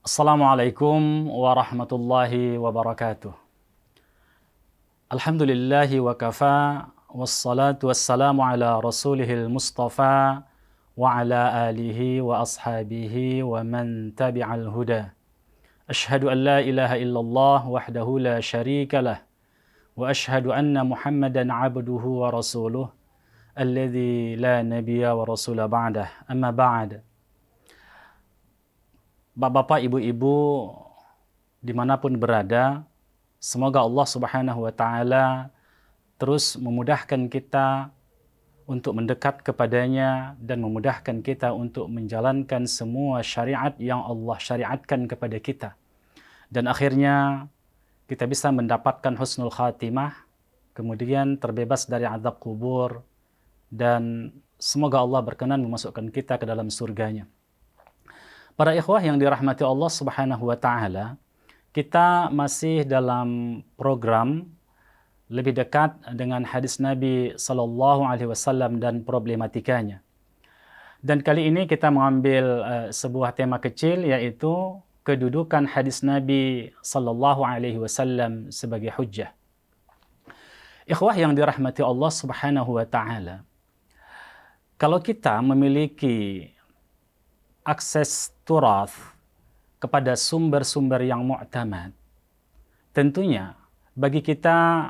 Assalamualaikum warahmatullahi wabarakatuh. Alhamdulillahi wa kafa, wassalatu wassalamu ala rasulihil mustafa, wa ala alihi wa ashabihi wa man tabi'al huda. Ashhadu an la ilaha illallah wahdahu la sharika lah, wa ashhadu anna Muhammadan abduhu wa rasuluh, alladhi la nabiyya wa rasula ba'dah. Amma ba'd. Bapak-bapak, ibu-ibu, dimanapun berada, semoga Allah Subhanahu wa Ta'ala terus memudahkan kita untuk mendekat kepadanya dan memudahkan kita untuk menjalankan semua syariat yang Allah syariatkan kepada kita. Dan akhirnya kita bisa mendapatkan husnul khatimah, kemudian terbebas dari azab kubur, dan semoga Allah berkenan memasukkan kita ke dalam surganya. Para ikhwah yang dirahmati Allah Subhanahu wa Ta'ala, kita masih dalam program lebih dekat dengan hadis Nabi Sallallahu Alaihi Wasallam dan problematikanya. Dan kali ini kita mengambil sebuah tema kecil, yaitu kedudukan hadis Nabi Sallallahu Alaihi Wasallam sebagai hujjah. Ikhwah yang dirahmati Allah Subhanahu wa Ta'ala, kalau kita memiliki akses turath kepada sumber-sumber yang mu'tamad, tentunya bagi kita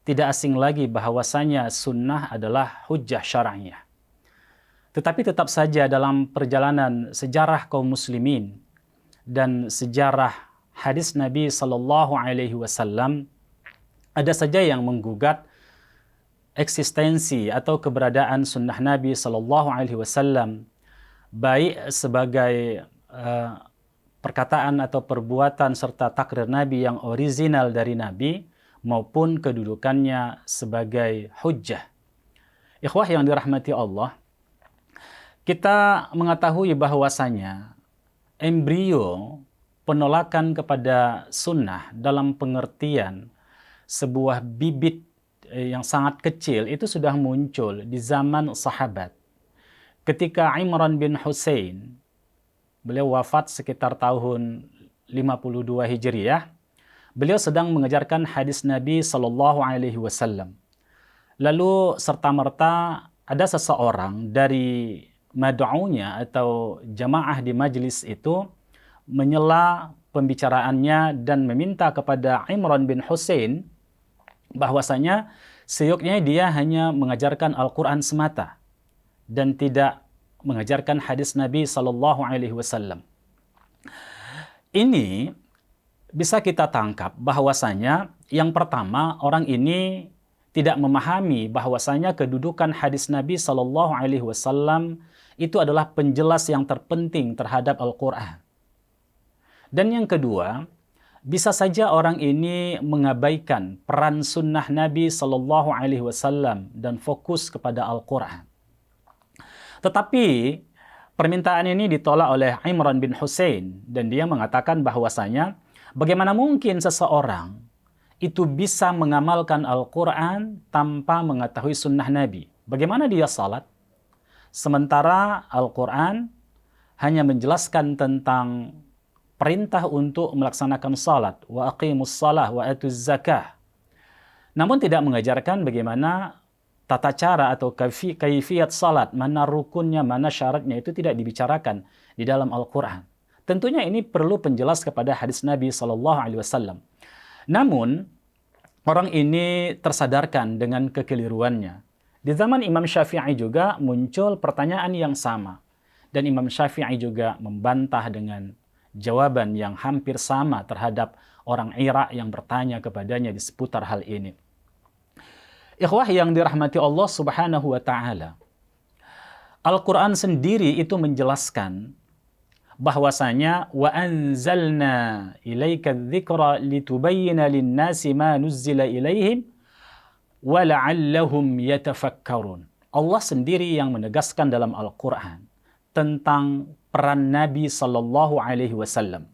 tidak asing lagi bahwasanya sunnah adalah hujjah syar'iyah. Tetapi tetap saja dalam perjalanan sejarah kaum muslimin dan sejarah hadis Nabi Sallallahu Alaihi Wasallam, ada saja yang menggugat eksistensi atau keberadaan sunnah Nabi Sallallahu Alaihi Wasallam, baik sebagai perkataan atau perbuatan serta takrir Nabi yang orisinal dari Nabi, maupun kedudukannya sebagai hujjah. Ikhwah yang dirahmati Allah, kita mengetahui bahwasanya embrio penolakan kepada sunnah dalam pengertian sebuah bibit yang sangat kecil itu sudah muncul di zaman sahabat. Ketika Imran bin Husain, beliau wafat sekitar tahun 52 Hijriah, beliau sedang mengejarkan hadis Nabi Sallallahu Alaihi Wasallam. Lalu serta-merta ada seseorang dari mad'unya atau jamaah di majlis itu menyela pembicaraannya dan meminta kepada Imran bin Husain bahwasanya seyuknya dia hanya mengajarkan Al-Quran semata dan tidak mengajarkan hadis Nabi Sallallahu Alaihi Wasallam. Ini bisa kita tangkap bahwasanya yang pertama, orang ini tidak memahami bahwasanya kedudukan hadis Nabi Sallallahu Alaihi Wasallam itu adalah penjelas yang terpenting terhadap Al-Quran. Dan yang kedua, bisa saja orang ini mengabaikan peran sunnah Nabi Sallallahu Alaihi Wasallam dan fokus kepada Al-Quran. Tetapi permintaan ini ditolak oleh Imran bin Husain, dan dia mengatakan bahwasanya bagaimana mungkin seseorang itu bisa mengamalkan Al-Quran tanpa mengetahui sunnah Nabi? Bagaimana dia salat? Sementara Al-Quran hanya menjelaskan tentang perintah untuk melaksanakan salat, wa aqimus salah wa atuz zakah. Namun tidak mengajarkan bagaimana tata cara atau kaifiyat salat, mana rukunnya, mana syaratnya, itu tidak dibicarakan di dalam Al-Quran. Tentunya ini perlu penjelas kepada hadis Nabi Sallallahu Alaihi Wasallam. Namun, orang ini tersadarkan dengan kekeliruannya. Di zaman Imam Syafi'i juga muncul pertanyaan yang sama. Dan Imam Syafi'i juga membantah dengan jawaban yang hampir sama terhadap orang Irak yang bertanya kepadanya di seputar hal ini. Ikhwah yang dirahmati Allah Subhanahu wa Ta'ala, Al-Quran sendiri itu menjelaskan bahwasanya wa anzalna ilaika dzikra litubayyana lin-nasi ma nuzzila ilaihim wa la'allahum yatafakkarun. Allah sendiri yang menegaskan dalam Al-Quran tentang peran Nabi Sallallahu Alaihi Wasallam.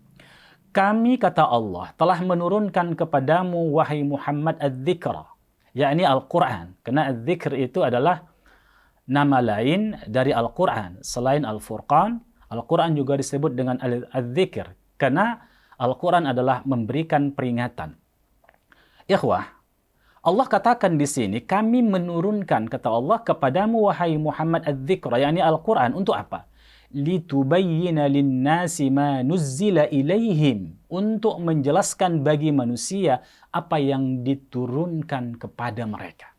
Kami, kata Allah, telah menurunkan kepadamu wahai Muhammad adz-dzikra, yakni Al-Quran. Karena adz-dzikr itu adalah nama lain dari Al-Quran. Selain Al-Furqan, Al-Quran juga disebut dengan adz-dzikr. Karena Al-Quran adalah memberikan peringatan. Ikhwah, Allah katakan di sini, kami menurunkan, kata Allah, kepadamu wahai Muhammad adz-dzikra, yakni Al-Quran, untuk apa? Litubayyina linnasi ma nuzzila ilaihim, untuk menjelaskan bagi manusia apa yang diturunkan kepada mereka.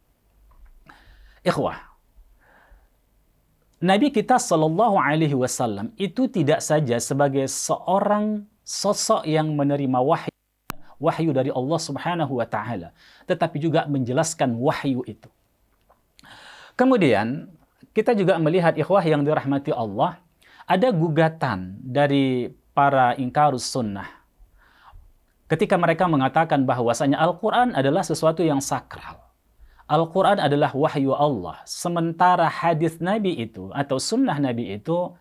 Ikhwah, Nabi kita sallallahu alaihi wasallam itu tidak saja sebagai seorang sosok yang menerima wahyu dari Allah Subhanahu wa taala, tetapi juga menjelaskan wahyu itu. Kemudian kita juga melihat ikhwah yang dirahmati Allah, ada gugatan dari para ingkarus sunnah ketika mereka mengatakan bahwasanya Al-Quran adalah sesuatu yang sakral. Al-Quran adalah wahyu Allah, sementara hadis Nabi itu atau sunnah Nabi itu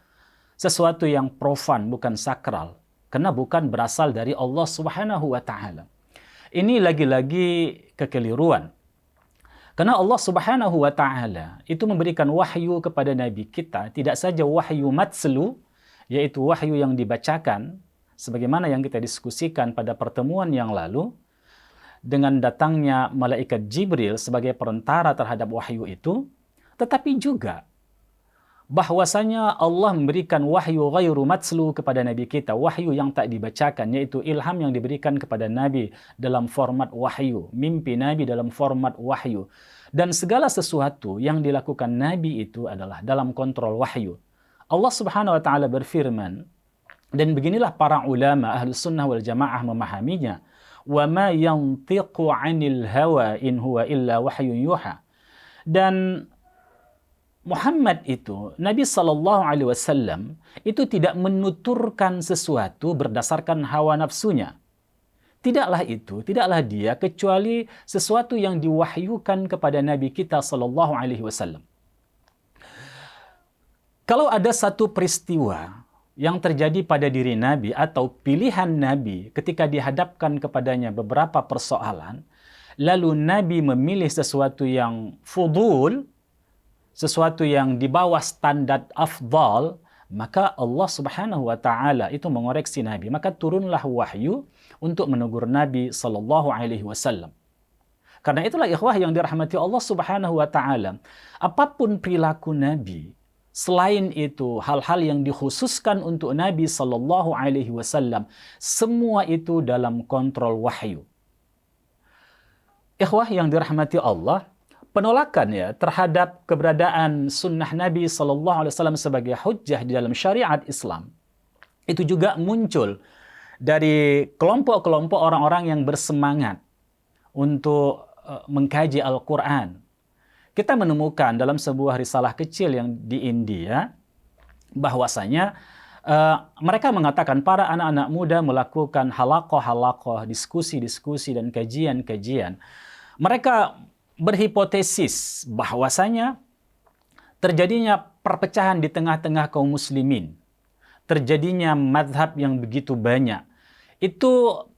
sesuatu yang profan, bukan sakral, karena bukan berasal dari Allah Subhanahu wa taala. Ini lagi-lagi kekeliruan. Karena Allah Subhanahu wa taala itu memberikan wahyu kepada Nabi kita, tidak saja wahyu matslu, yaitu wahyu yang dibacakan, sebagaimana yang kita diskusikan pada pertemuan yang lalu, dengan datangnya malaikat Jibril sebagai perantara terhadap wahyu itu, tetapi juga bahwasanya Allah memberikan wahyu ghairu matslu kepada Nabi kita, wahyu yang tak dibacakan, yaitu ilham yang diberikan kepada Nabi dalam format wahyu, mimpi Nabi dalam format wahyu. Dan segala sesuatu yang dilakukan Nabi itu adalah dalam kontrol wahyu. Allah Subhanahu wa taala berfirman, dan beginilah para ulama Ahlus Sunnah wal Jamaah memahaminya, wa ma yantiqu 'anil hawa in huwa illa wahyun yuha. Dan Muhammad itu, Nabi sallallahu alaihi wasallam itu tidak menuturkan sesuatu berdasarkan hawa nafsunya. Tidaklah dia kecuali sesuatu yang diwahyukan kepada Nabi kita sallallahu alaihi wasallam. Kalau ada satu peristiwa yang terjadi pada diri Nabi atau pilihan Nabi ketika dihadapkan kepadanya beberapa persoalan, lalu Nabi memilih sesuatu yang fudul, sesuatu yang di bawah standar afdal, maka Allah Subhanahu wa taala itu mengoreksi Nabi, maka turunlah wahyu untuk menegur Nabi sallallahu alaihi wasallam. Karena itulah ikhwah yang dirahmati Allah Subhanahu wa taala, apapun perilaku Nabi, selain itu, hal-hal yang dikhususkan untuk Nabi sallallahu alaihi wasallam, semua itu dalam kontrol wahyu. Ikhwah yang dirahmati Allah, penolakan ya terhadap keberadaan sunnah Nabi sallallahu alaihi wasallam sebagai hujjah di dalam syariat Islam itu juga muncul dari kelompok-kelompok orang-orang yang bersemangat untuk mengkaji Al-Quran. Kita menemukan dalam sebuah risalah kecil yang di India, bahwasanya mereka mengatakan para anak-anak muda melakukan halaqah-halaqah, diskusi-diskusi dan kajian-kajian. Mereka berhipotesis bahwasanya terjadinya perpecahan di tengah-tengah kaum muslimin, terjadinya mazhab yang begitu banyak. Itu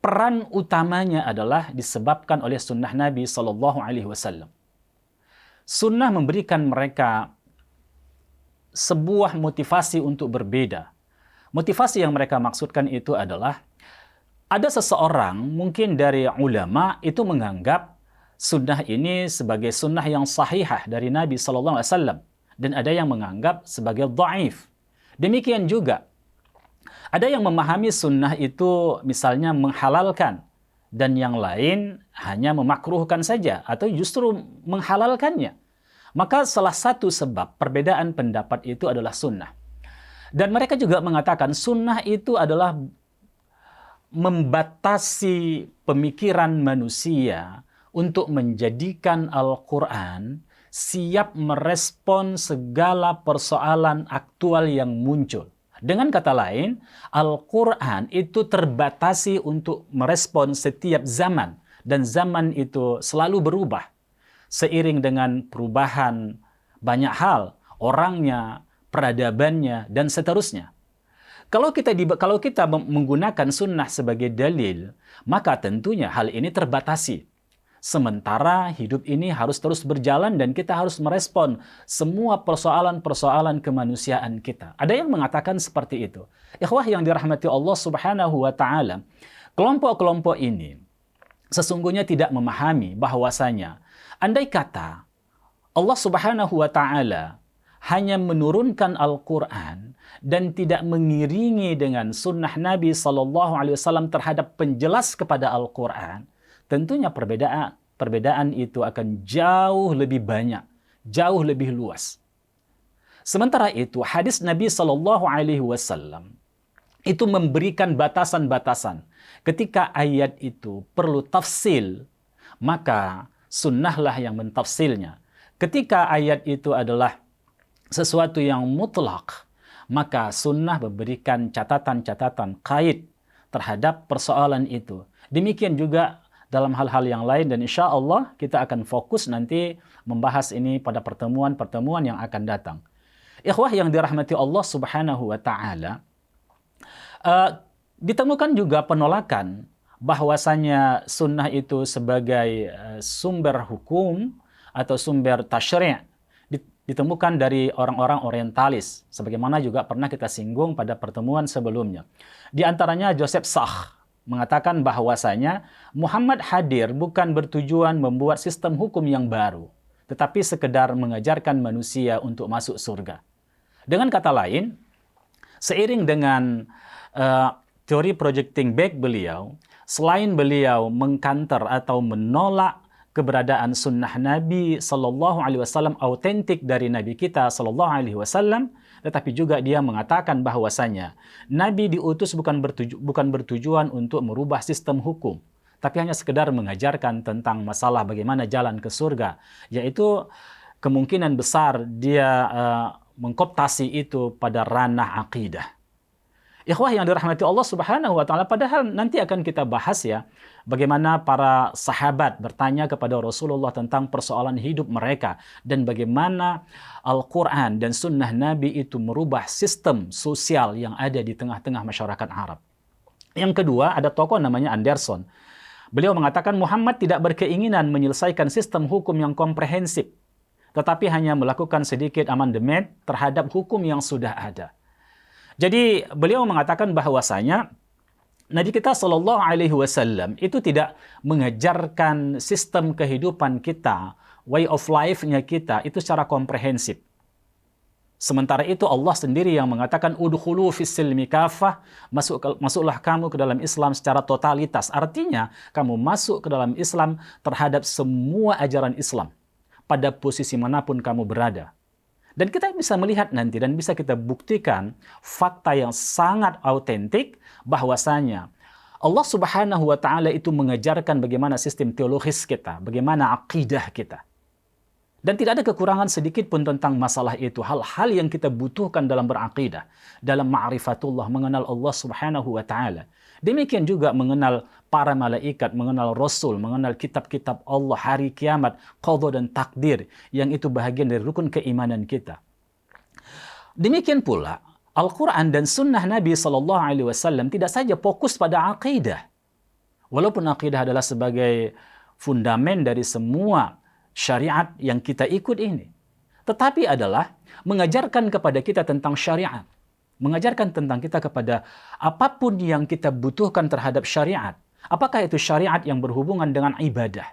peran utamanya adalah disebabkan oleh sunnah Nabi sallallahu alaihi wasallam. Sunnah memberikan mereka sebuah motivasi untuk berbeda. Motivasi yang mereka maksudkan itu adalah ada seseorang mungkin dari ulama itu menganggap sunnah ini sebagai sunnah yang sahihah dari Nabi sallallahu alaihi wasallam, dan ada yang menganggap sebagai dhaif. Demikian juga ada yang memahami sunnah itu misalnya menghalalkan, dan yang lain hanya memakruhkan saja atau justru menghalalkannya. Maka salah satu sebab perbedaan pendapat itu adalah sunnah. Dan mereka juga mengatakan sunnah itu adalah membatasi pemikiran manusia untuk menjadikan Al-Quran siap merespon segala persoalan aktual yang muncul. Dengan kata lain, Al-Quran itu terbatasi untuk merespon setiap zaman. Dan zaman itu selalu berubah. Seiring dengan perubahan banyak hal, orangnya, peradabannya, dan seterusnya. Kalau kita menggunakan sunnah sebagai dalil, maka tentunya hal ini terbatasi. Sementara hidup ini harus terus berjalan dan kita harus merespon semua persoalan-persoalan kemanusiaan kita. Ada yang mengatakan seperti itu. Ikhwah yang dirahmati Allah Subhanahu wa taala, kelompok-kelompok ini sesungguhnya tidak memahami bahwasanya andai kata Allah Subhanahu wa taala hanya menurunkan Al-Quran dan tidak mengiringi dengan sunnah Nabi SAW terhadap penjelas kepada Al-Quran, tentunya perbedaan itu akan jauh lebih banyak, jauh lebih luas. Sementara itu, hadis Nabi SAW itu memberikan batasan-batasan. Ketika ayat itu perlu tafsil, maka sunnahlah yang mentafsilnya. Ketika ayat itu adalah sesuatu yang mutlak, maka sunnah memberikan catatan-catatan kait terhadap persoalan itu. Demikian juga dalam hal-hal yang lain, dan insya Allah kita akan fokus nanti membahas ini pada pertemuan-pertemuan yang akan datang. Ikhwah yang dirahmati Allah Subhanahu wa taala, ditemukan juga penolakan bahwasanya sunnah itu sebagai sumber hukum atau sumber tasyri', ditemukan dari orang-orang orientalis, sebagaimana juga pernah kita singgung pada pertemuan sebelumnya. Di antaranya Joseph Sach mengatakan bahwasanya Muhammad hadir bukan bertujuan membuat sistem hukum yang baru, tetapi sekedar mengajarkan manusia untuk masuk surga. Dengan kata lain, seiring dengan teori projecting back beliau, selain beliau mengkanter atau menolak keberadaan sunnah Nabi Sallallahu Alaihi Wasallam autentik dari Nabi kita Sallallahu Alaihi Wasallam, tetapi juga dia mengatakan bahwasanya Nabi diutus bukan bertujuan untuk merubah sistem hukum, tapi hanya sekedar mengajarkan tentang masalah bagaimana jalan ke surga, yaitu kemungkinan besar dia mengkoptasi itu pada ranah akidah. Ikhwah yang dirahmati Allah Subhanahu wa taala, padahal nanti akan kita bahas ya bagaimana para sahabat bertanya kepada Rasulullah tentang persoalan hidup mereka dan bagaimana Al-Qur'an dan sunnah Nabi itu merubah sistem sosial yang ada di tengah-tengah masyarakat Arab. Yang kedua, ada tokoh namanya Anderson. Beliau mengatakan Muhammad tidak berkeinginan menyelesaikan sistem hukum yang komprehensif, tetapi hanya melakukan sedikit amandemen terhadap hukum yang sudah ada. Jadi beliau mengatakan bahwasanya Nabi kita Shallallahu Alaihi Wasallam itu tidak mengajarkan sistem kehidupan kita, way of life-nya kita itu secara komprehensif. Sementara itu Allah sendiri yang mengatakan udkhulu fis-silmi kafah, masuklah kamu ke dalam Islam secara totalitas. Artinya kamu masuk ke dalam Islam terhadap semua ajaran Islam pada posisi manapun kamu berada. Dan kita bisa melihat nanti dan bisa kita buktikan fakta yang sangat autentik bahwasanya Allah Subhanahu wa taala itu mengajarkan bagaimana sistem teologis kita, bagaimana akidah kita. Dan tidak ada kekurangan sedikit pun tentang masalah itu. Hal-hal yang kita butuhkan dalam berakidah, dalam ma'rifatullah, mengenal Allah Subhanahu wa taala. Demikian juga mengenal para malaikat, mengenal Rasul, mengenal kitab-kitab Allah, hari kiamat, qadha dan takdir, yang itu bahagian dari rukun keimanan kita. Demikian pula, Al-Quran dan sunnah Nabi SAW tidak saja fokus pada akidah. Walaupun akidah adalah sebagai fundamen dari semua syariat yang kita ikut ini. Tetapi adalah mengajarkan kepada kita tentang syariat. Mengajarkan tentang kita kepada apapun yang kita butuhkan terhadap syariat. Apakah itu syariat yang berhubungan dengan ibadah?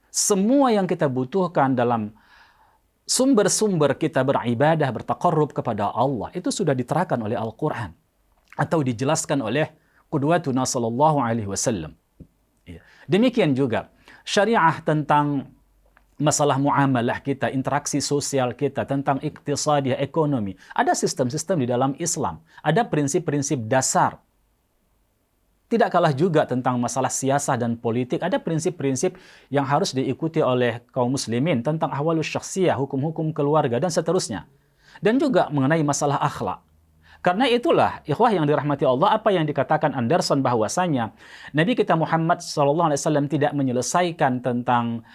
Semua yang kita butuhkan dalam sumber-sumber kita beribadah, bertaqarrub kepada Allah, itu sudah diterangkan oleh Al-Quran. Atau dijelaskan oleh Qudwatuna Sallallahu Alaihi Wasallam. Demikian juga syariah tentang masalah muamalah kita, interaksi sosial kita, tentang iktisadiyah, ekonomi. Ada sistem-sistem di dalam Islam. Ada prinsip-prinsip dasar. Tidak kalah juga tentang masalah siasah dan politik. Ada prinsip-prinsip yang harus diikuti oleh kaum muslimin tentang ahwalus syakhsiyah, hukum-hukum keluarga, dan seterusnya. Dan juga mengenai masalah akhlak. Karena itulah, ikhwah yang dirahmati Allah, apa yang dikatakan Anderson bahwasanya Nabi kita Muhammad SAW tidak menyelesaikan tentang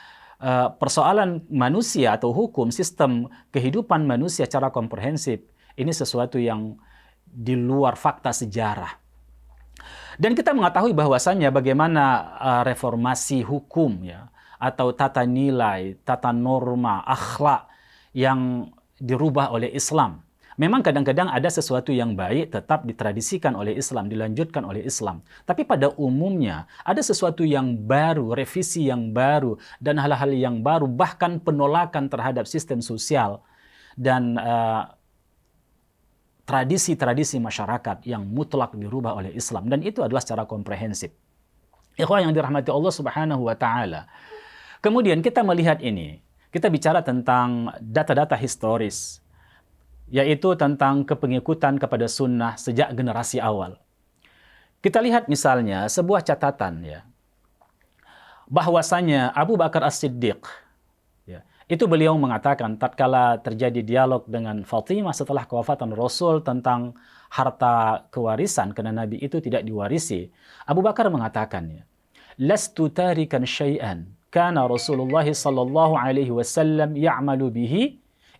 persoalan manusia atau hukum sistem kehidupan manusia secara komprehensif. Ini sesuatu yang di luar fakta sejarah. Dan kita mengetahui bahwasannya bagaimana reformasi hukum ya, atau tata nilai, tata norma, akhlak yang dirubah oleh Islam. Memang kadang-kadang ada sesuatu yang baik tetap ditradisikan oleh Islam, dilanjutkan oleh Islam. Tapi pada umumnya ada sesuatu yang baru, revisi yang baru, dan hal-hal yang baru, bahkan penolakan terhadap sistem sosial dan tradisi-tradisi masyarakat yang mutlak dirubah oleh Islam. Dan itu adalah secara komprehensif. Ikhwah yang dirahmati Allah Subhanahu wa Ta'ala. Kemudian kita melihat ini, kita bicara tentang data-data historis, yaitu tentang kepengikutan kepada sunnah sejak generasi awal. Kita lihat misalnya sebuah catatan ya, bahwasanya Abu Bakar As-Siddiq, ya, itu beliau mengatakan tatkala terjadi dialog dengan Fatimah setelah kewafatan Rasul tentang harta kewarisan karena Nabi itu tidak diwarisi, Abu Bakar mengatakan, ya, lastu tarikan syai'an kana Rasulullah sallallahu alaihi wasallam ya'malu bihi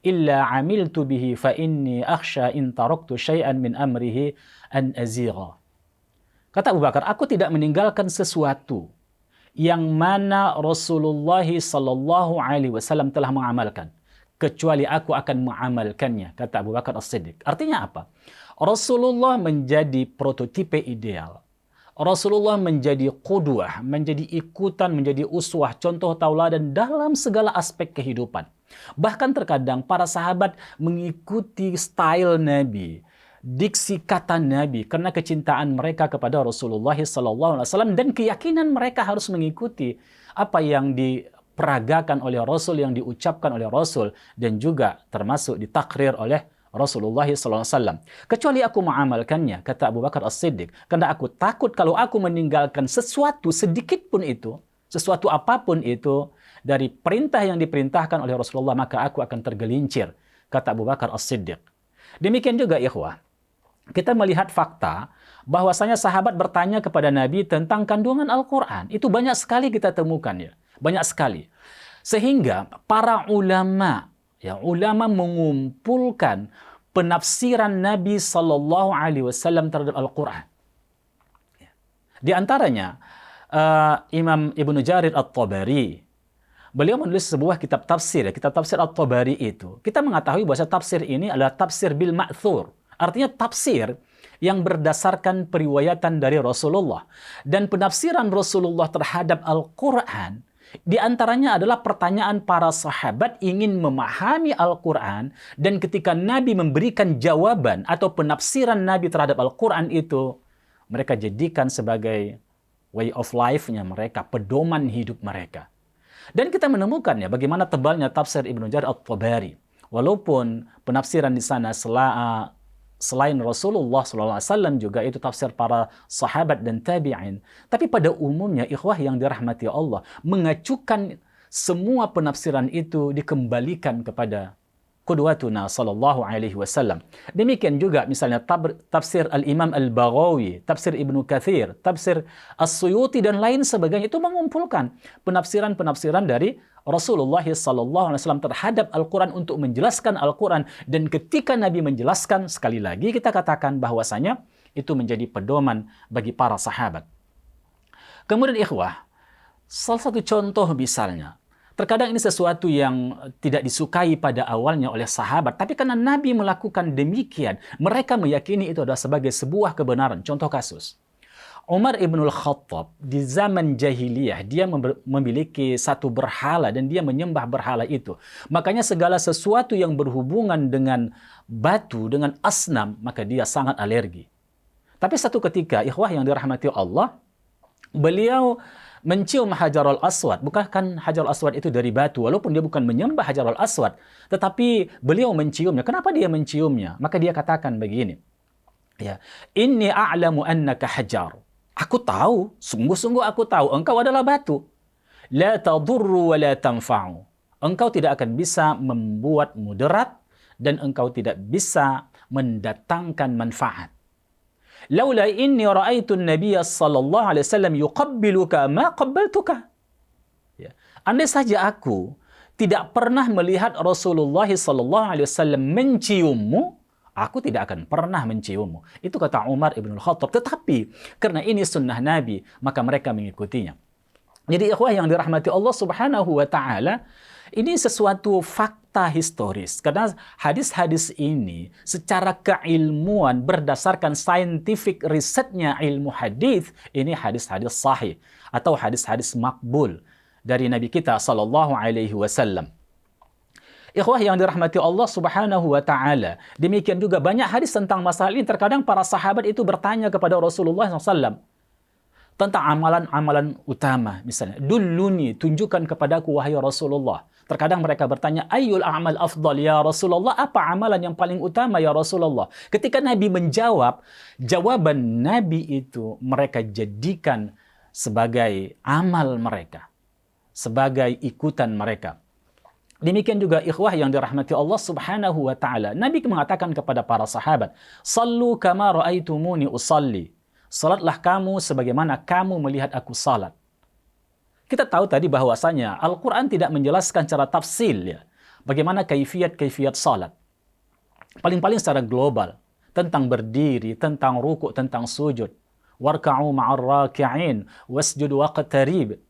illa amiltu bihi fa inni akhsha in taraktu syai'an min amrihi an azigha. Kata Abu Bakar, aku tidak meninggalkan sesuatu yang mana Rasulullah sallallahu alaihi wasallam telah mengamalkan, kecuali aku akan mengamalkannya, kata Abu Bakar As-Siddiq. Artinya apa? Rasulullah menjadi prototipe ideal. Rasulullah menjadi qudwah, menjadi ikutan, menjadi uswah, contoh tauladan dalam segala aspek kehidupan. Bahkan terkadang para sahabat mengikuti style Nabi, diksi kata Nabi karena kecintaan mereka kepada Rasulullah SAW dan keyakinan mereka harus mengikuti apa yang diperagakan oleh Rasul, yang diucapkan oleh Rasul, dan juga termasuk ditakrir oleh Rasulullah SAW. Kecuali aku mengamalkannya, kata Abu Bakar As-Siddiq, karena aku takut kalau aku meninggalkan sesuatu sedikit pun itu, sesuatu apapun itu, dari perintah yang diperintahkan oleh Rasulullah, maka aku akan tergelincir, kata Abu Bakar As-Siddiq. Demikian juga ikhwah, kita melihat fakta bahwasanya sahabat bertanya kepada Nabi tentang kandungan Al-Quran. Itu banyak sekali kita temukan ya, banyak sekali. Sehingga para ulama, ya, ulama mengumpulkan penafsiran Nabi Sallallahu Alaihi Wasallam terhadap Al-Quran. Di antaranya Imam Ibnu Jarir At-Tabari, beliau menulis sebuah kitab tafsir, kitab tafsir At-Tabari itu. Kita mengetahui bahwa tafsir ini adalah tafsir bil ma'thur. Artinya tafsir yang berdasarkan periwayatan dari Rasulullah. Dan penafsiran Rasulullah terhadap Al-Quran, di antaranya adalah pertanyaan para sahabat ingin memahami Al-Quran, dan ketika Nabi memberikan jawaban atau penafsiran Nabi terhadap Al-Quran itu, mereka jadikan sebagai way of life-nya mereka, pedoman hidup mereka. Dan kita menemukan ya bagaimana tebalnya tafsir Ibnu Jarir At-Tabari. Walaupun penafsiran di sana selain Rasulullah SAW juga itu tafsir para sahabat dan tabi'in. Tapi pada umumnya ikhwah yang dirahmati Allah, mengacukan semua penafsiran itu dikembalikan kepada qudwatuna sallallahu alaihi wasallam. Demikian juga misalnya tafsir Al-Imam Al-Baghawi, tafsir Ibnu Katsir, tafsir As-Suyuti dan lain sebagainya itu mengumpulkan penafsiran-penafsiran dari Rasulullah sallallahu alaihi wasallam terhadap Al-Quran untuk menjelaskan Al-Quran. Dan ketika Nabi menjelaskan, sekali lagi kita katakan bahwasanya itu menjadi pedoman bagi para sahabat. Kemudian ikhwah, salah satu contoh misalnya, terkadang ini sesuatu yang tidak disukai pada awalnya oleh sahabat, tapi karena Nabi melakukan demikian, mereka meyakini itu adalah sebagai sebuah kebenaran. Contoh kasus, Umar ibnul Khattab di zaman jahiliyah, dia memiliki satu berhala dan dia menyembah berhala itu. Makanya segala sesuatu yang berhubungan dengan batu, dengan asnam, maka dia sangat alergi. Tapi satu ketika, ikhwah yang dirahmati Allah, beliau mencium Hajarul Aswad. Bukankah Hajarul Aswad itu dari batu, walaupun dia bukan menyembah Hajarul Aswad, tetapi beliau menciumnya. Kenapa dia menciumnya? Maka dia katakan begini, ya, inni a'lamu annaka hajar. Aku tahu, sungguh-sungguh aku tahu engkau adalah batu. La tadurru wa la tanfa'u. Engkau tidak akan bisa membuat mudarat dan engkau tidak bisa mendatangkan manfaat. Laula inni ra'aitu an-nabiyya sallallahu alaihi wasallam yuqabbiluka ma qabbaltuka. Ya. Andai saja aku tidak pernah melihat Rasulullah sallallahu alaihi wasallam menciummu, aku tidak akan pernah menciummu. Itu kata Umar ibn Khattab. Tetapi karena ini sunnah Nabi, maka mereka mengikutinya. Jadi ikhwah yang dirahmati Allah Subhanahu wa taala, ini sesuatu fakta historis. Karena hadis-hadis ini secara keilmuan berdasarkan scientific risetnya ilmu hadis, ini hadis-hadis sahih atau hadis-hadis makbul dari Nabi kita sallallahu alaihi wasallam. Ikhwah yang dirahmati Allah Subhanahu wa taala, demikian juga banyak hadis tentang masalah ini. Terkadang para sahabat itu bertanya kepada Rasulullah SAW tentang amalan-amalan utama. Misalnya, "Dulluni, tunjukkan kepadaku wahai Rasulullah." Terkadang mereka bertanya, "Ayyul a'mal afdal ya Rasulullah?" Apa amalan yang paling utama ya Rasulullah? Ketika Nabi menjawab, jawaban Nabi itu mereka jadikan sebagai amal mereka, sebagai ikutan mereka. Demikian juga ikhwah yang dirahmati Allah Subhanahu wa taala. Nabi mengatakan kepada para sahabat, "Sallu kama ra'aitumuni usalli." Salatlah kamu sebagaimana kamu melihat aku salat. Kita tahu tadi bahwasanya Al-Qur'an tidak menjelaskan secara tafsil ya, bagaimana kaifiat salat. Paling-paling secara global, tentang berdiri, tentang rukuk, tentang sujud. Warka'u ma'ar raki'in wasjudu waqtarib.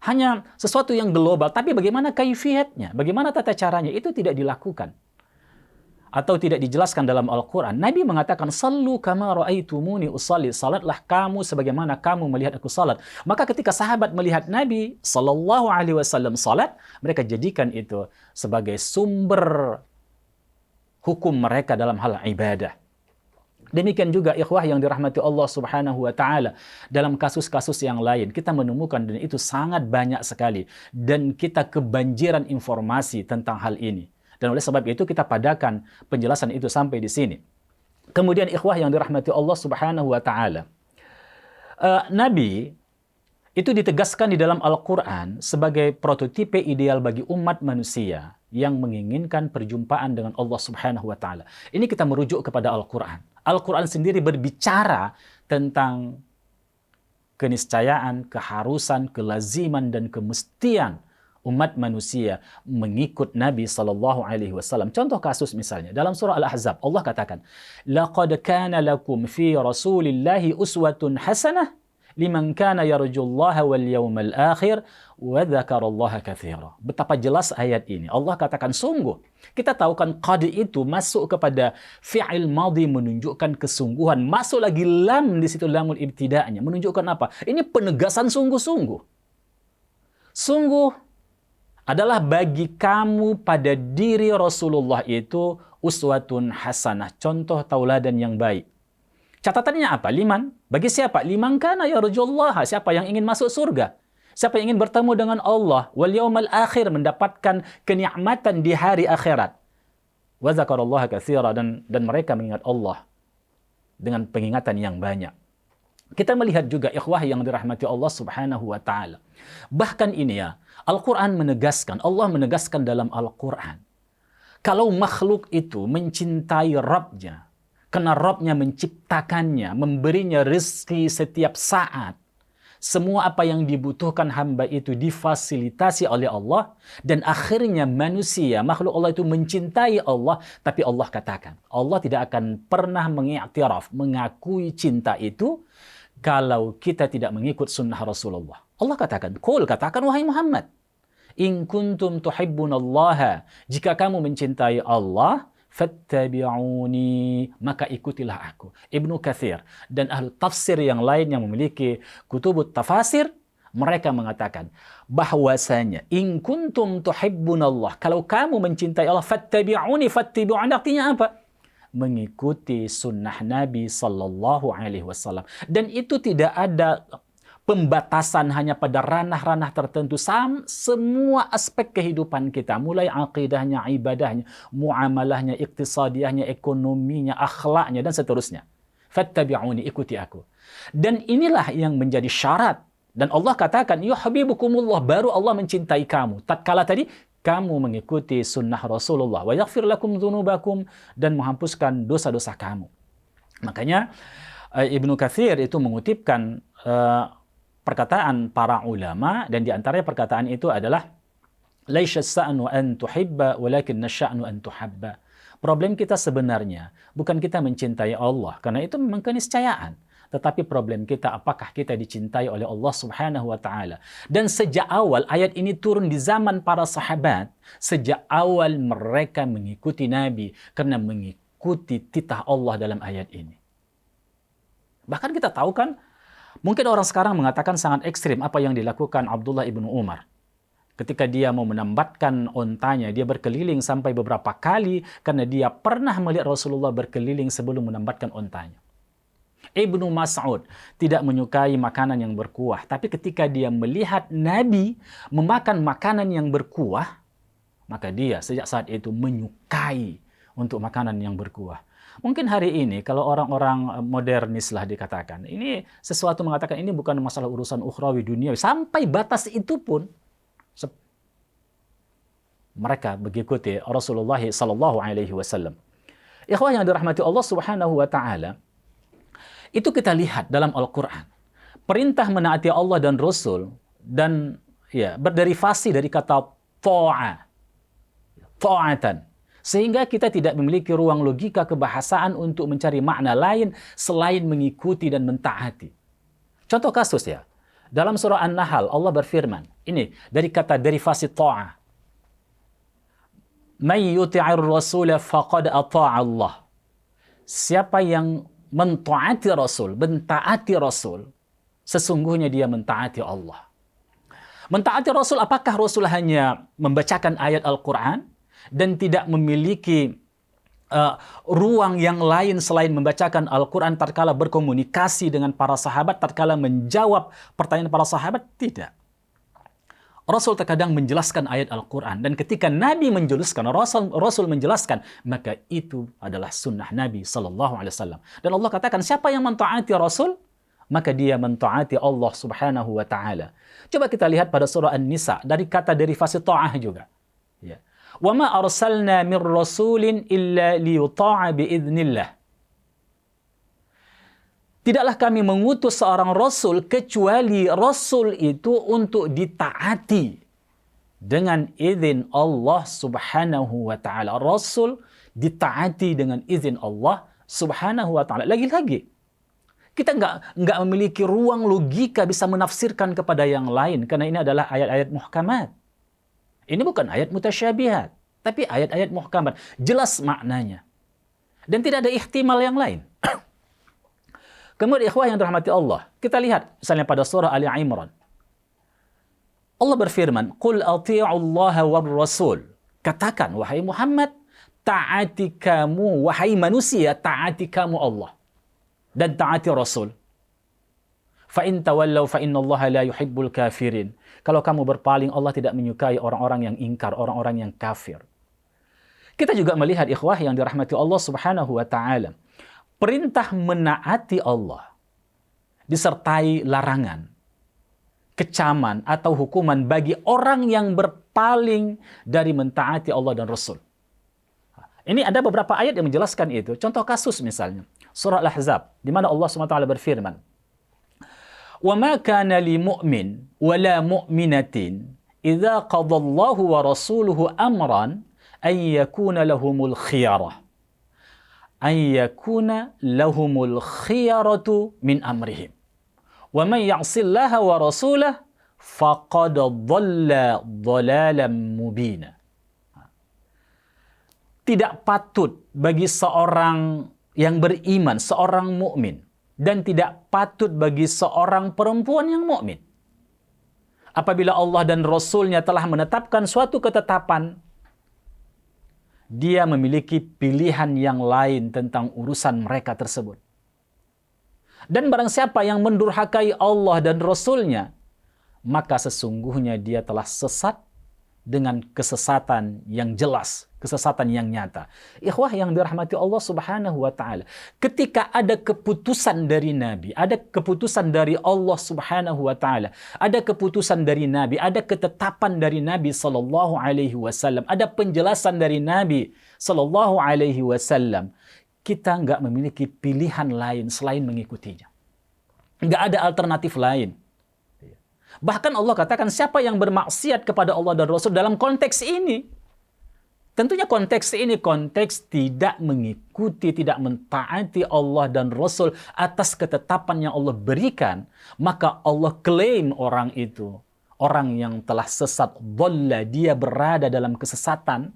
Hanya sesuatu yang global, tapi bagaimana kaifiatnya, bagaimana tata caranya, itu tidak dilakukan. Atau tidak dijelaskan dalam Al-Quran. Nabi mengatakan, "Sallu kama ra'aitumuni usalli." Salatlah kamu sebagaimana kamu melihat aku salat. Maka ketika sahabat melihat Nabi sallallahu alaihi wasallam salat, mereka jadikan itu sebagai sumber hukum mereka dalam hal ibadah. Demikian juga ikhwah yang dirahmati Allah Subhanahu wa taala, dalam kasus-kasus yang lain kita menemukan, dan itu sangat banyak sekali, dan kita kebanjiran informasi tentang hal ini. Dan oleh sebab itu kita padakan penjelasan itu sampai di sini. Kemudian ikhwah yang dirahmati Allah Subhanahu wa taala, Nabi itu ditegaskan di dalam Al-Quran sebagai prototipe ideal bagi umat manusia yang menginginkan perjumpaan dengan Allah Subhanahu wa taala. Ini kita merujuk kepada Al-Quran. Al-Quran sendiri berbicara tentang keniscayaan, keharusan, kelaziman, dan kemestian umat manusia mengikut Nabi sallallahu alaihi wasallam. Contoh kasus misalnya dalam surah Al-Ahzab, Allah katakan, "Laqad kana lakum fi Rasulillahi uswatun hasanah liman kana yarjullaha wal yawmal akhir wa dzakarallaha katsira." Betapa jelas ayat ini. Allah katakan, sungguh. Kita tahu kan qad itu masuk kepada fi'il madhi menunjukkan kesungguhan. Masuk lagi lam di situ, lamul ibtida'nya menunjukkan apa? Ini penegasan sungguh-sungguh. Sungguh adalah bagi kamu pada diri Rasulullah itu uswatun hasanah, contoh tauladan yang baik. Catatannya apa? Liman. Bagi siapa? Liman kana yarjullaha, siapa yang ingin masuk surga. Siapa yang ingin bertemu dengan Allah. Wal yawmal akhir, mendapatkan kenikmatan di hari akhirat. Wa dzakarallaha katsira, dan mereka mengingat Allah dengan pengingatan yang banyak. Kita melihat juga ikhwah yang dirahmati Allah Subhanahu wa taala. Bahkan ini ya, Al-Quran menegaskan, Allah menegaskan dalam Al-Quran, kalau makhluk itu mencintai Rabbnya, karena Rabbnya menciptakannya, memberinya rezeki setiap saat, semua apa yang dibutuhkan hamba itu difasilitasi oleh Allah, dan akhirnya manusia, makhluk Allah itu mencintai Allah, tapi Allah katakan, Allah tidak akan pernah mengiktiraf, mengakui cinta itu, kalau kita tidak mengikut sunnah Rasulullah. Allah katakan, "Qul," katakan wahai Muhammad, "in kuntum tuhibbunallaha," jika kamu mencintai Allah, "fattabi'uni," maka ikutilah aku. Ibnu Katsir dan ahli tafsir yang lain yang memiliki kutubut tafasir, mereka mengatakan bahwasanya in kuntum tuhibbunallah, kalau kamu mencintai Allah, fattabi'uni, fattabi'uni artinya apa? Mengikuti sunnah Nabi sallallahu alaihi wasallam. Dan itu tidak ada pembatasan hanya pada ranah-ranah tertentu. Semua aspek kehidupan kita, mulai aqidahnya, ibadahnya, muamalahnya, iktisadiyahnya, ekonominya, akhlaknya, dan seterusnya. Fattabi'uni, ikuti aku. Dan inilah yang menjadi syarat. Dan Allah katakan, yuhibbukumullah, baru Allah mencintai kamu. Tatkala tadi kamu mengikuti sunnah Rasulullah, wa yaghfir lakum dzunubakum, dan menghapuskan dosa-dosa kamu. Makanya Ibnu Katsir itu mengutipkan perkataan para ulama, dan di antaranya perkataan itu adalah laisa sya'nu an tuhibba walakin sya'nu an tuhabba. Problem kita sebenarnya bukan kita mencintai Allah, karena itu memang keniscayaan. Tetapi problem kita, apakah kita dicintai oleh Allah Subhanahu wa Ta'ala? Dan sejak awal ayat ini turun di zaman para sahabat, sejak awal mereka mengikuti Nabi karena mengikuti titah Allah dalam ayat ini. Bahkan kita tahu kan, mungkin orang sekarang mengatakan sangat ekstrim apa yang dilakukan Abdullah ibnu Umar. Ketika dia mau menambatkan ontanya, dia berkeliling sampai beberapa kali karena dia pernah melihat Rasulullah berkeliling sebelum menambatkan ontanya. Ibnu Mas'ud tidak menyukai makanan yang berkuah, tapi ketika dia melihat Nabi memakan makanan yang berkuah, maka dia sejak saat itu menyukai untuk makanan yang berkuah. Mungkin hari ini kalau orang-orang modernis lah dikatakan, ini sesuatu mengatakan ini bukan masalah urusan ukhrawi dunia, sampai batas itu pun mereka mengikuti Rasulullah sallallahu alaihi wasallam. Ikhwah yang dirahmati Allah Subhanahu wa Ta'ala, itu kita lihat dalam Al-Quran. Perintah menaati Allah dan Rasul dan berderivasi dari kata ta'atan. Sehingga kita tidak memiliki ruang logika kebahasaan untuk mencari makna lain selain mengikuti dan mentaati. Contoh kasus ya. Dalam surah An-Nahl Allah berfirman, ini dari kata derivasi ta'ah. "May yuti'ir rasula faqad ata'a Allah." Siapa yang mentaati Rasul, sesungguhnya dia mentaati Allah. Mentaati Rasul, apakah Rasul hanya membacakan ayat Al-Quran dan tidak memiliki ruang yang lain selain membacakan Al-Quran tatkala berkomunikasi dengan para sahabat, tatkala menjawab pertanyaan para sahabat? Tidak. Rasul terkadang menjelaskan ayat Al-Quran, dan ketika Nabi menjelaskan, Rasul menjelaskan, maka itu adalah sunnah Nabi Sallallahu Alaihi Wasallam. Dan Allah katakan, siapa yang mentaati Rasul, maka dia mentaati Allah Subhanahu Wa Ta'ala. Coba kita lihat pada surah An-Nisa, dari kata derivasi ta'ah juga. Ya. Wa ma arsalna min rasulin illa liyuta'a biiznillah. Tidaklah kami mengutus seorang Rasul kecuali Rasul itu untuk ditaati dengan izin Allah Subhanahu wa Ta'ala. Rasul ditaati dengan izin Allah Subhanahu wa Ta'ala. Lagi-lagi, kita nggak memiliki ruang logika bisa menafsirkan kepada yang lain, karena ini adalah ayat-ayat muhkamat. Ini bukan ayat mutasyabihat, tapi ayat-ayat muhkamat. Jelas maknanya. Dan tidak ada ihtimal yang lain. Kemudian ikhwah yang dirahmati Allah, kita lihat misalnya pada surah Ali Imran. Allah berfirman, "Qul athi'ullaha war rasul." Katakan, wahai Muhammad, taati kamu, wahai manusia, taati kamu Allah dan taati Rasul. Fa in tawallaw fa innallaha la yuhibbul kafirin. Kalau kamu berpaling, Allah tidak menyukai orang-orang yang ingkar, orang-orang yang kafir. Kita juga melihat ikhwah yang dirahmati Allah Subhanahu wa Ta'ala, perintah menaati Allah disertai larangan, kecaman atau hukuman bagi orang yang berpaling dari mentaati Allah dan Rasul. Ini ada beberapa ayat yang menjelaskan itu. Contoh kasus misalnya, surah Al-Ahzab, di mana Allah SWT berfirman, وَمَا كَانَ لِمُؤْمِنٍ وَلَا مُؤْمِنَةٍ إِذَا قَضَى اللَّهُ وَرَسُولُهُ أَمْرًا أَنْ يَكُونَ لَهُمُ الْخِيَرَةُ min amrihim wa man ya'sillaha wa rasulahu faqad dhalla dhalalan mubina. Tidak patut bagi seorang yang beriman, seorang mukmin, dan tidak patut bagi seorang perempuan yang mukmin, apabila Allah dan Rasulnya telah menetapkan suatu ketetapan, dia memiliki pilihan yang lain tentang urusan mereka tersebut. Dan barang siapa yang mendurhakai Allah dan Rasulnya, maka sesungguhnya dia telah sesat dengan kesesatan yang jelas, kesesatan yang nyata. Ikhwah yang dirahmati Allah Subhanahu wa Ta'ala, ketika ada keputusan dari Nabi, ada keputusan dari Allah Subhanahu wa Ta'ala, ada keputusan dari Nabi, ada ketetapan dari Nabi sallallahu alaihi wasallam, ada penjelasan dari Nabi sallallahu alaihi wasallam, kita nggak memiliki pilihan lain selain mengikutinya. Nggak ada alternatif lain. Bahkan Allah katakan, siapa yang bermaksiat kepada Allah dan Rasul dalam konteks ini, Tentunya konteks ini konteks tidak mengikuti, tidak mentaati Allah dan Rasul atas ketetapan yang Allah berikan. Maka Allah klaim orang itu, orang yang telah sesat, dhalla, dia berada dalam kesesatan,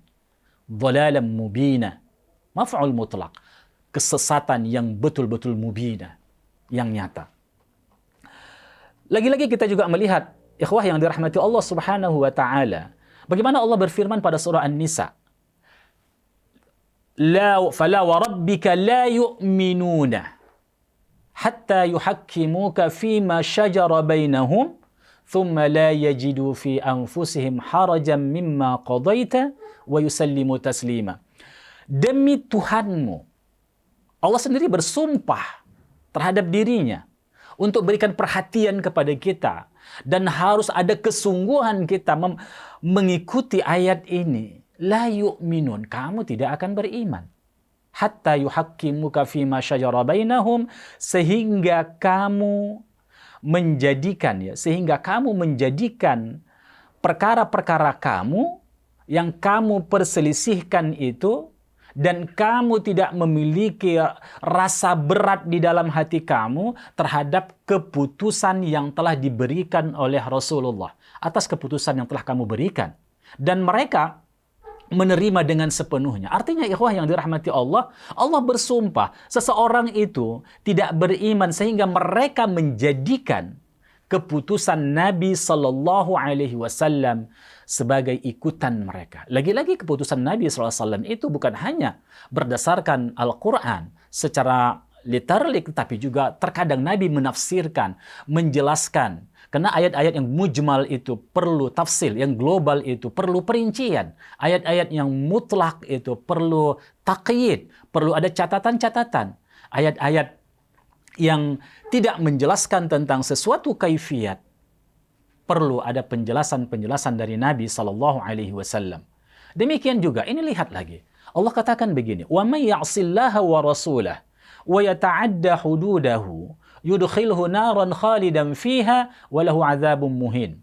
dhalalan mubina, maf'ul mutlaq, kesesatan yang betul-betul mubina, yang nyata. Lagi-lagi kita juga melihat, ikhwah yang dirahmati Allah Subhanahu wa taala, bagaimana Allah berfirman pada surah An-Nisa, فلا وربك لا يؤمنون حتى يحكموك فيما شجر بينهم ثم لا يجدوا في أنفسهم حرجا مما قضيت ويسلموا تسليما. Demi Tuhanmu, Allah sendiri bersumpah terhadap dirinya untuk berikan perhatian kepada kita, dan harus ada kesungguhan kita mengikuti ayat ini. La yu'minun, kamu tidak akan beriman. Hatta yuhakkimuka fima syajara bainahum, sehingga kamu menjadikan perkara-perkara kamu yang kamu perselisihkan itu, dan kamu tidak memiliki rasa berat di dalam hati kamu terhadap keputusan yang telah diberikan oleh Rasulullah, atas keputusan yang telah kamu berikan. Dan mereka menerima dengan sepenuhnya. Artinya ikhwah yang dirahmati Allah, Allah bersumpah seseorang itu tidak beriman sehingga mereka menjadikan keputusan Nabi Sallallahu Alaihi Wasallam sebagai ikutan mereka. Lagi-lagi keputusan Nabi Sallallahu Alaihi Wasallam itu bukan hanya berdasarkan Al-Quran secara literik, tapi juga terkadang Nabi menafsirkan, menjelaskan. Karena ayat-ayat yang mujmal itu perlu tafsil, yang global itu perlu perincian. Ayat-ayat yang mutlak itu perlu taqyid, perlu ada catatan-catatan. Ayat-ayat yang tidak menjelaskan tentang sesuatu kaifiyat, perlu ada penjelasan-penjelasan dari Nabi Sallallahu Alaihi Wasallam. Demikian juga, ini lihat lagi. Allah katakan begini, وَمَنْ يَعْصِ اللَّهَ وَرَسُولَهُ وَيَتَعَدَّ حُدُودَهُ yudkhilhu naran khalidan fiha walahu adzabun muhin.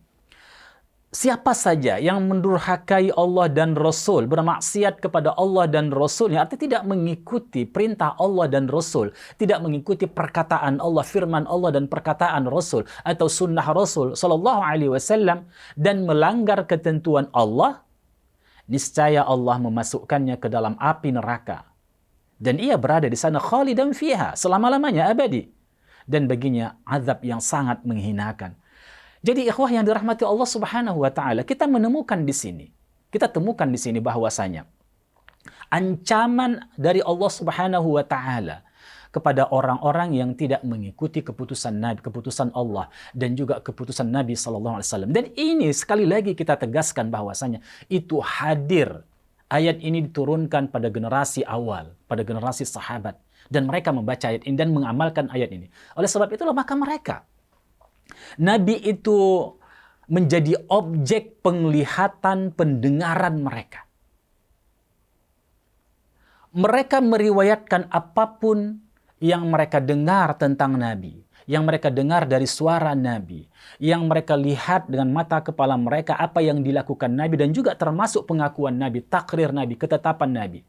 Siapa saja yang mendurhakai Allah dan Rasul, bermaksiat kepada Allah dan Rasulnya, artinya tidak mengikuti perintah Allah dan Rasul, tidak mengikuti perkataan Allah, firman Allah dan perkataan Rasul atau sunnah Rasul Sallallahu Alaihi Wasallam, dan melanggar ketentuan Allah, niscaya Allah memasukkannya ke dalam api neraka, dan ia berada di sana khalidan fiha, selama-lamanya, abadi, dan baginya azab yang sangat menghinakan. Jadi ikhwah yang dirahmati Allah Subhanahu wa taala, kita temukan di sini bahwasanya ancaman dari Allah Subhanahu wa taala kepada orang-orang yang tidak mengikuti keputusan Nabi, keputusan Allah dan juga keputusan Nabi sallallahu alaihi wasallam. Dan ini sekali lagi kita tegaskan bahwasanya itu hadir. Ayat ini diturunkan pada generasi awal, pada generasi sahabat. Dan mereka membaca ayat ini dan mengamalkan ayat ini. Oleh sebab itulah maka Nabi itu menjadi objek penglihatan, pendengaran mereka. Mereka meriwayatkan apapun yang mereka dengar tentang Nabi, yang mereka dengar dari suara Nabi, yang mereka lihat dengan mata kepala mereka, apa yang dilakukan Nabi, dan juga termasuk pengakuan Nabi, takrir Nabi, ketetapan Nabi.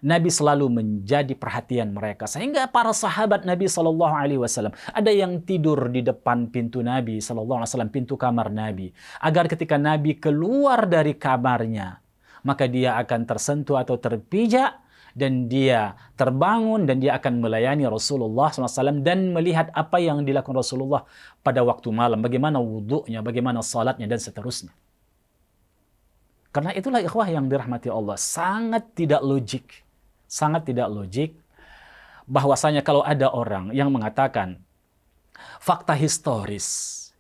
Nabi selalu menjadi perhatian mereka, sehingga para sahabat Nabi Sallallahu Alaihi Wasallam ada yang tidur di depan pintu Nabi Sallallahu Alaihi Wasallam, pintu kamar Nabi, agar ketika Nabi keluar dari kamarnya, maka dia akan tersentuh atau terpijak, dan dia terbangun dan dia akan melayani Rasulullah SAW dan melihat apa yang dilakukan Rasulullah pada waktu malam, bagaimana wudhunya, bagaimana salatnya, dan seterusnya. Karena itulah ikhwah yang dirahmati Allah, sangat tidak logik bahwasanya kalau ada orang yang mengatakan fakta historis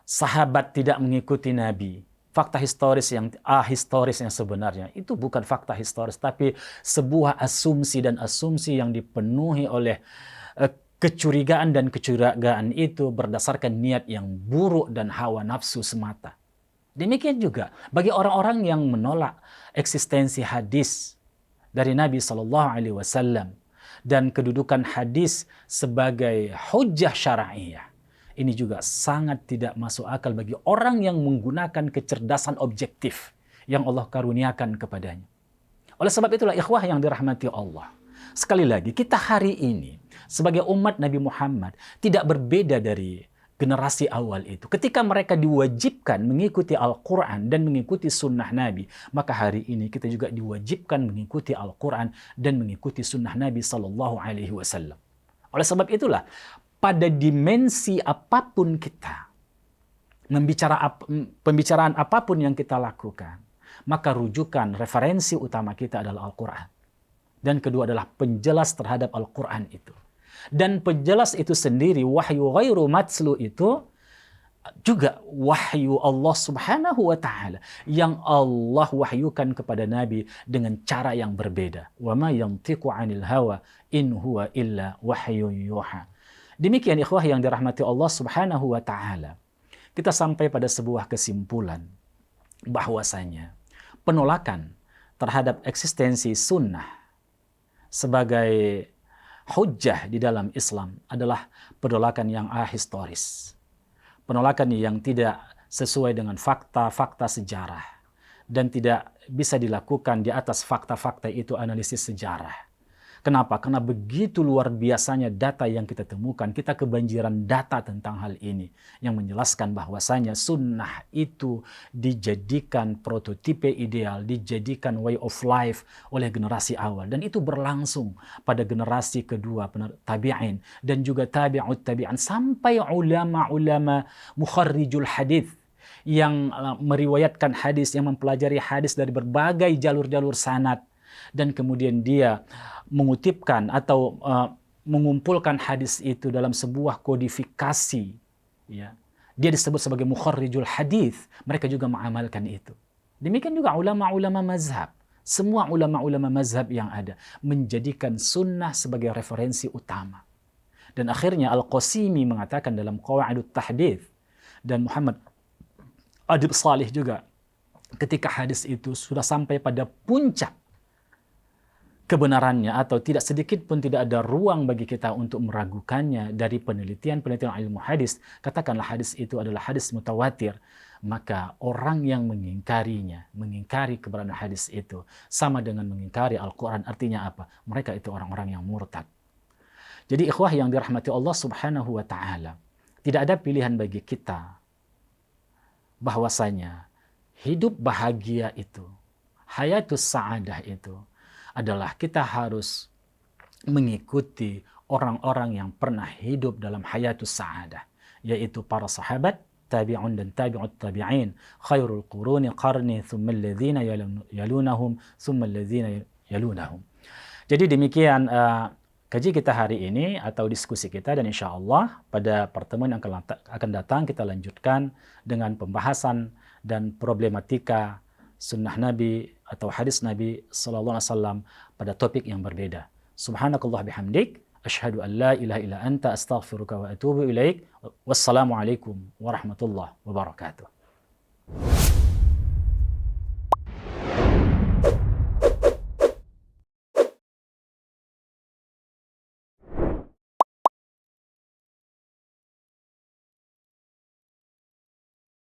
sahabat tidak mengikuti Nabi, fakta historis yang sebenarnya itu bukan fakta historis, tapi sebuah asumsi, dan asumsi yang dipenuhi oleh kecurigaan, dan kecurigaan itu berdasarkan niat yang buruk dan hawa nafsu semata. Demikian juga bagi orang-orang yang menolak eksistensi hadis dari Nabi Sallallahu Alaihi Wasallam dan kedudukan hadis sebagai hujjah syar'iyah. Ini juga sangat tidak masuk akal bagi orang yang menggunakan kecerdasan objektif, yang Allah karuniakan kepadanya. Oleh sebab itulah ikhwah yang dirahmati Allah. Sekali lagi, kita hari ini sebagai umat Nabi Muhammad tidak berbeda dari generasi awal itu. Ketika mereka diwajibkan mengikuti Al-Quran dan mengikuti sunnah Nabi, maka hari ini kita juga diwajibkan mengikuti Al-Quran dan mengikuti sunnah Nabi Sallallahu Alaihi Wasallam. Oleh sebab itulah, pada dimensi apapun kita, pembicaraan apapun yang kita lakukan, maka rujukan referensi utama kita adalah Al-Quran. Dan kedua adalah penjelas terhadap Al-Quran itu. Dan penjelas itu sendiri, wahyu ghairu matslu itu juga wahyu Allah Subhanahu wa Ta'ala yang Allah wahyukan kepada Nabi dengan cara yang berbeda. Wa ma yantiqu 'anil hawa in huwa illa wahyun yuha. Demikian ikhwah yang dirahmati Allah Subhanahu wa Ta'ala. Kita sampai pada sebuah kesimpulan bahwasanya penolakan terhadap eksistensi sunnah sebagai hujjah di dalam Islam adalah penolakan yang ahistoris. Penolakan yang tidak sesuai dengan fakta-fakta sejarah dan tidak bisa dilakukan di atas fakta-fakta itu analisis sejarah. Kenapa? Karena begitu luar biasanya data yang kita temukan, kita kebanjiran data tentang hal ini yang menjelaskan bahwasanya sunnah itu dijadikan prototipe ideal, dijadikan way of life oleh generasi awal, dan itu berlangsung pada generasi kedua tabi'in dan juga tabi'ut tabi'in sampai ulama-ulama mukharrijul hadits yang meriwayatkan hadis, yang mempelajari hadis dari berbagai jalur-jalur sanad, dan kemudian dia mengutipkan atau mengumpulkan hadis itu dalam sebuah kodifikasi, ya. Dia disebut sebagai mukharrijul hadis. Mereka juga mengamalkan itu. Demikian juga ulama-ulama mazhab. Semua ulama-ulama mazhab yang ada menjadikan sunnah sebagai referensi utama. Dan akhirnya Al-Qasimi mengatakan dalam Qawaidut Tahdits, dan Muhammad Adib Salih juga, ketika hadis itu sudah sampai pada puncak kebenarannya atau tidak sedikit pun tidak ada ruang bagi kita untuk meragukannya dari penelitian-penelitian ilmu hadis, katakanlah hadis itu adalah hadis mutawatir, maka orang yang mengingkarinya, mengingkari keberadaan hadis itu, sama dengan mengingkari Al-Quran. Artinya apa? Mereka itu orang-orang yang murtad. Jadi ikhwah yang dirahmati Allah Subhanahu wa Ta'ala, tidak ada pilihan bagi kita bahwasanya hidup bahagia itu, hayatus sa'adah itu, adalah kita harus mengikuti orang-orang yang pernah hidup dalam hayatus sa'adah, yaitu para sahabat, tabi'un dan tabi'ut tabi'in, khairul quruni qarni, thumma alladhina yalunahum, thumma alladhina yalunahum. Jadi demikian kaji kita hari ini atau diskusi kita, dan insya Allah pada pertemuan yang akan datang kita lanjutkan dengan pembahasan dan problematika sunnah Nabi atau hadis Nabi sallallahu alaihi wasallam pada topik yang berbeda. Subhanakallah bihamdik, asyhadu an la ilaha illa anta, astaghfiruka wa atubu ilaik. Wassalamualaikum warahmatullahi wabarakatuh.